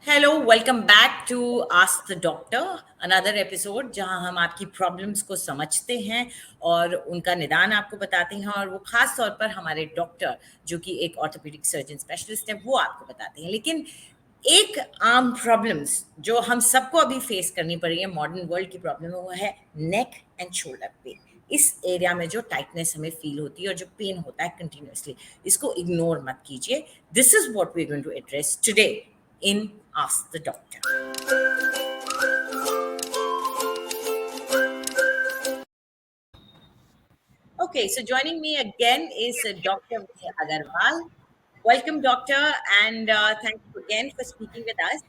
Hello, welcome back to ask the doctor, another episode जहां हम आपकी प्रॉब्लम्स को समझते हैं और उनका निदान आपको बताते हैं। और वो खास तौर पर हमारे डॉक्टर जो कि एक ऑर्थोपेडिक सर्जन स्पेशलिस्ट है वो आपको बताते हैं। लेकिन एक आम प्रॉब्लम्स जो हम सबको अभी फेस करनी पड़ रही है, मॉडर्न वर्ल्ड की प्रॉब्लम है, वो है नेक एंड शोल्डर पेन। इस एरिया में जो टाइटनेस हमें फील होती है और जो पेन होता है कंटिन्यूअसली, इसको इग्नोर मत कीजिए। This is what we are going to address today in Ask the Doctor. Okay, so joining me again is Dr. Vinay Agarwal. Welcome, doctor, and thank you again for speaking with us.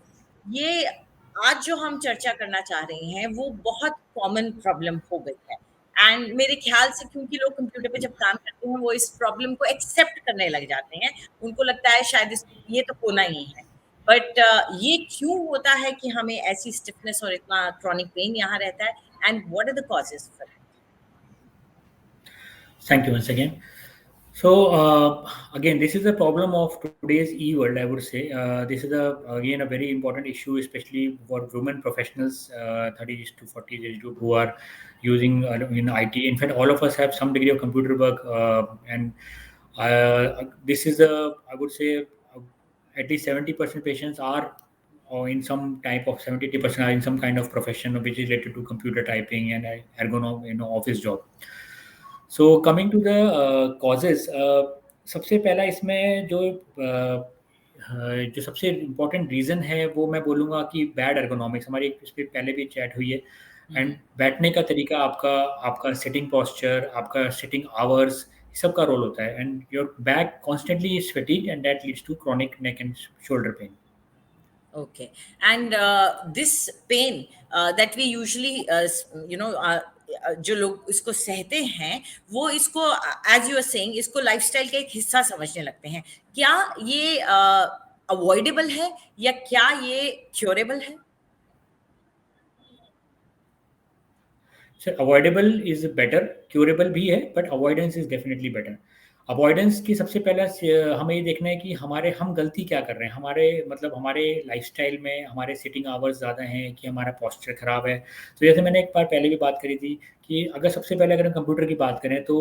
ये आज जो हम चर्चा करना चाह रहे हैं वो बहुत कॉमन प्रॉब्लम हो गई है। एंड मेरे ख्याल से क्योंकि लोग कंप्यूटर पे जब काम करते हैं वो इस प्रॉब्लम को एक्सेप्ट करने लग जाते हैं। उनको लगता है शायद ये तो होना ही है। बट ये क्यों होता है कि हमें ऐसी स्टिफनेस और इतना क्रॉनिक पेन यहाँ रहता है, and what are the causes for Thank you once again. So again, this is a problem of today's e-world. I would say this is again a very important issue, especially for women professionals, 30s to 40s age group who are using IT. In fact, all of us have some degree of computer work, and this is I would say at least 70% patients are or in some type of 70% are in some kind of profession which is related to computer typing and ergonomic office job. So coming to the causes, सबसे पहला इसमें जो सबसे important reason है वो मैं बोलूँगा कि बैड एर्गोनॉमिक्स। हमारी इस पे पहले भी चैट हुई है। एंड बैठने का तरीका, आपका आपका सिटिंग पोस्चर, आपका सिटिंग आवर्स, सब का रोल होता है। And your back constantly is fatigue and that leads to chronic neck and shoulder pain. Okay, and this pain that we usually, जो लोग इसको सहते हैं वो इसको, एज यू आर सेइंग, इसको लाइफस्टाइल का एक हिस्सा समझने लगते हैं। क्या ये अवॉइडेबल है या क्या ये क्योरेबल है? Sir, avoidable is better, curable भी है, but avoidance is definitely better. Avoidance की सबसे पहला हमें ये देखना है कि हम गलती क्या कर रहे हैं। हमारे लाइफस्टाइल में हमारे सिटिंग आवर्स ज़्यादा हैं कि हमारा पोस्चर ख़राब है। तो जैसे मैंने एक बार पहले भी बात करी थी कि सबसे पहले अगर हम कंप्यूटर की बात करें तो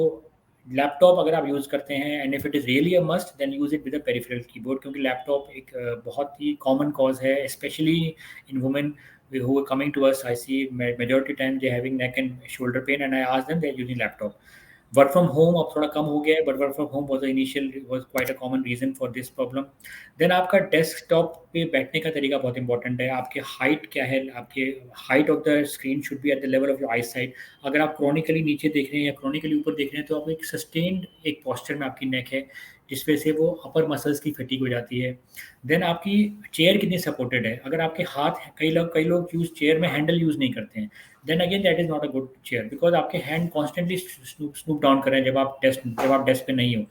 लैपटॉप अगर आप यूज़ करते हैं, and if it is really a must, then use it with a peripheral keyboard, क्योंकि लैपटॉप एक बहुत ही कॉमन कॉज है, specially in women who are coming to us. I see majority time they're having neck and shoulder pain, and I ask them they're using laptop. Work from home अब थोड़ा कम हो गया है, but work from home was quite a common reason for this problem. Then आपका desktop पे बैठने का तरीका बहुत इंपॉर्टेंट है। आपके हाइट क्या है, आपके height of the screen should be at the level of your I site. अगर आप क्रॉनिकली नीचे देख रहे हैं या क्रॉनिकली ऊपर देख रहे हैं तो आप एक सस्टेन्ड एक पोस्चर में आपकी नेक है, जिस वजह से वो अपर मसल्स की फटीग हो जाती है। देन आपकी चेयर कितनी सपोर्टेड है। अगर आपके हाथ, कई लोग यूज चेयर में हैंडल यूज़ नहीं करते हैं, then again that is not a good chair, because आपके हैंड कॉन्स्टेंटली स्नूप डाउन कर रहे हैं जब आप डेस्क पे नहीं हो।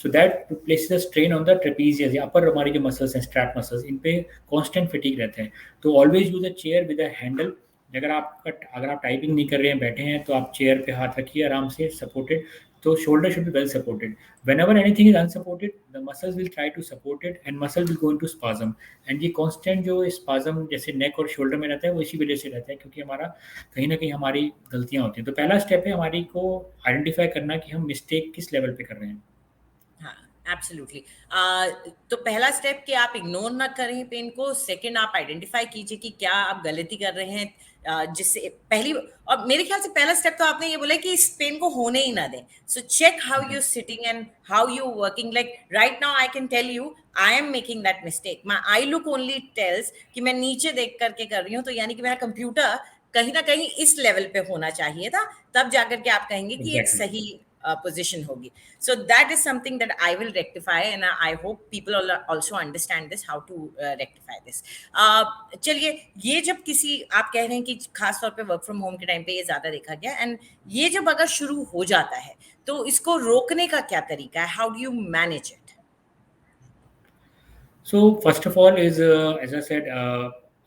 So that places a strain on the trapezius या अपर हमारी जो मसल्स हैं, स्ट्रैप मसल्स, इन पे कॉन्स्टेंट फिटिक रहते हैं। तो always use a chair with a handle. अगर आप टाइपिंग नहीं कर रहे हैं, बैठे हैं, तो आप चेयर पे हाथ रखिए आराम से सपोर्टेड। तो shoulder should be well supported. Whenever anything is unsupported, the muscles will try to support it and muscle will go into spasm. And ये constant जो spasm जैसे neck और shoulder में रहता है वो इसी वजह से रहता है, क्योंकि कहीं ना कहीं हमारी गलतियां होती हैं। तो पहला स्टेप है हमारी को आइडेंटिफाई करना कि हम मिस्टेक किस लेवल पे कर रहे हैं। हाँ, एब्सोल्युटली। तो पहला स्टेप कि आप इग्नोर ना करें पेन को। सेकंड, आप आइडेंटिफाई कीजिए कि क्या आप गलती कर रहे हैं, जिससे पहली, और मेरे ख्याल से पहला स्टेप तो आपने ये बोला कि इस पेन को होने ही ना दें। So check how you sitting and how you working. Like right now I can tell you I am making that mistake. My eye look only tells कि मैं नीचे देख करके कर रही हूँ, तो यानी कि मेरा कंप्यूटर कहीं ना कहीं इस लेवल पे होना चाहिए था, तब जाकर के आप कहेंगे कि एक एग्जैक्टली। सही position होगी। So that is something that I will rectify, and I hope people also understand this, how to rectify this. चलिए, ये जब किसी, आप कह रहे हैं कि खास तौर पे वर्क फ्रॉम होम के टाइम पे ये ज्यादा देखा गया, एंड ये जब अगर शुरू हो जाता है तो इसको रोकने का क्या तरीका है? How do you manage it? So first of all is as I said,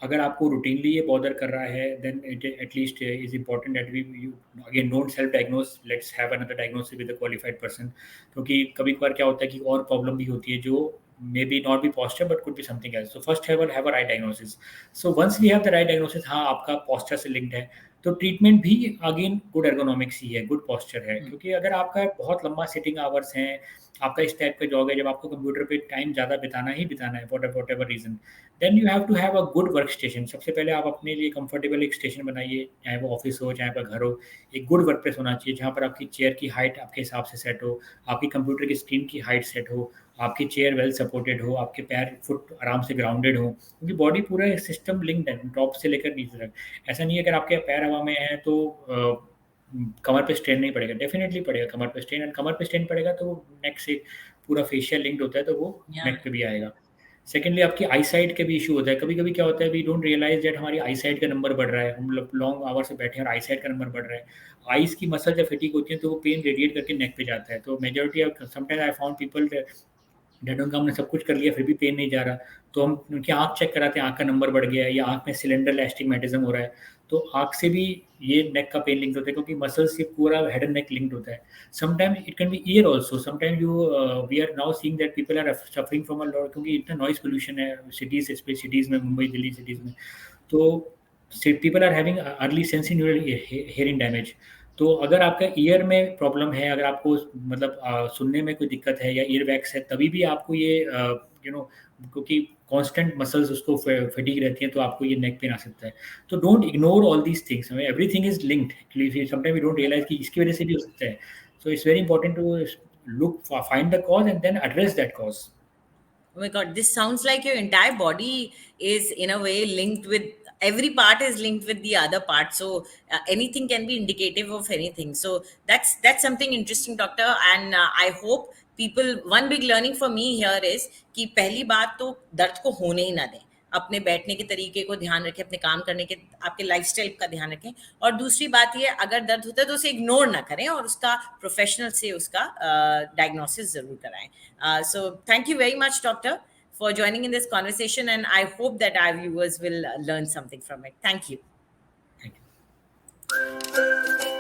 अगर आपको रूटीनली ये बॉदर कर रहा है, then it at least is important that we you again don't self diagnose, let's have another diagnosis with a qualified person. क्योंकि कभी कभार क्या होता है कि और प्रॉब्लम भी होती है जो maybe not be posture but could be something else. So first have a right diagnosis. So once we have the right diagnosis, हाँ आपका posture से linked है, तो ट्रीटमेंट भी अगेन गुड एर्गोनॉमिक्स ही है, गुड पोस्चर है, क्योंकि अगर आपका बहुत लंबा सिटिंग आवर्स है, आपका इस टाइप का जॉब है जब आपको कंप्यूटर पे टाइम ज़्यादा बिताना ही बिताना है whatever reason, then you have to have a good workstation. सबसे पहले आप अपने लिए कंफर्टेबल एक स्टेशन बनाइए, चाहे वो ऑफिस हो चाहे आपका घर हो. एक गुड वर्क प्लेस होना चाहिए जहाँ पर आपकी चेयर की हाइट आपके हिसाब से सेट हो, आपकी कंप्यूटर की स्क्रीन की हाइट सेट हो, आपकी चेयर वेल सपोर्टेड हो, आपके पैर फुट आराम से ग्राउंडेड हो, क्योंकि बॉडी पूरा सिस्टम लिंक्ड है टॉप से लेकर नीचे तक. ऐसा नहीं है अगर आपके पैर हवा में है तो कमर पे स्ट्रेन नहीं पड़ेगा, डेफिनेटली पड़ेगा कमर पे स्ट्रेन, एंड कमर पे स्ट्रेन पड़ेगा तो वो नेक से पूरा फेशियल लिंक्ड होता है तो वो नेक पे भी आएगा. सेकेंडली आपकी आई साइट का भी इशू होता है. कभी कभी क्या होता है, वी डोंट रियलाइज दैट हमारी आई साइट का नंबर बढ़ रहा है, हम लोग लॉन्ग आवर से बैठे हैं और आई साइट का नंबर बढ़ रहा है. आईज की मसल जब फटीक होती है तो वो पेन रेडिएट करके नेक पे जाता है. तो majority of sometimes I found people dead का हमने सब कुछ कर लिया फिर भी पेन नहीं जा रहा, तो हम उनकी आँख चेक कराते हैं, आँख का नंबर बढ़ गया है या आँख में सिलेंडर एस्टिग्मेटिज्म हो रहा है, तो आँख से भी ये नेक का पेन लिंक होता है क्योंकि मसल से पूरा हेड एंड नेक लिंक्ड होता है. Sometime it can be ear also. Sometime we are now seeing that people are suffering from a lot, क्योंकि इतना नॉइज पोल्यूशन है सिटीज, स्पेशली सिटीज में, मुंबई दिल्ली सिटीज में, तो people are having early sensitive hearing damage. तो अगर आपका year में प्रॉब्लम है, अगर आपको मतलब सुनने में कोई दिक्कत है या ईयर वैक्स है, तभी भी आपको ये क्योंकि कांस्टेंट मसल्स उसको फटीग रहती हैं तो आपको ये नेक पेन आ सकता है. तो don't ignore all these things, everything is linked actually. Sometime we don't realise कि इसकी वजह से भी हो सकता है. So it's very important to look find the cause and then address that cause. Oh my God, this sounds like your entire body is in a way linked with, every part is linked with the other part. So anything can be indicative of anything. So that's something interesting, doctor. And I hope people, one big learning for me here is कि पहली बात तो दर्द को होने ही ना दें, अपने बैठने के तरीके को ध्यान रखें, अपने काम करने के, आपके लाइफस्टाइल का ध्यान रखें. और दूसरी बात ये, अगर दर्द होता है तो उसे इग्नोर ना करें और उसका प्रोफेशनल से उसका डायग्नोसिस जरूर कराएं. So thank you very much, doctor, for joining in this conversation, and I hope that our viewers will learn something from it. Thank you. Thank you.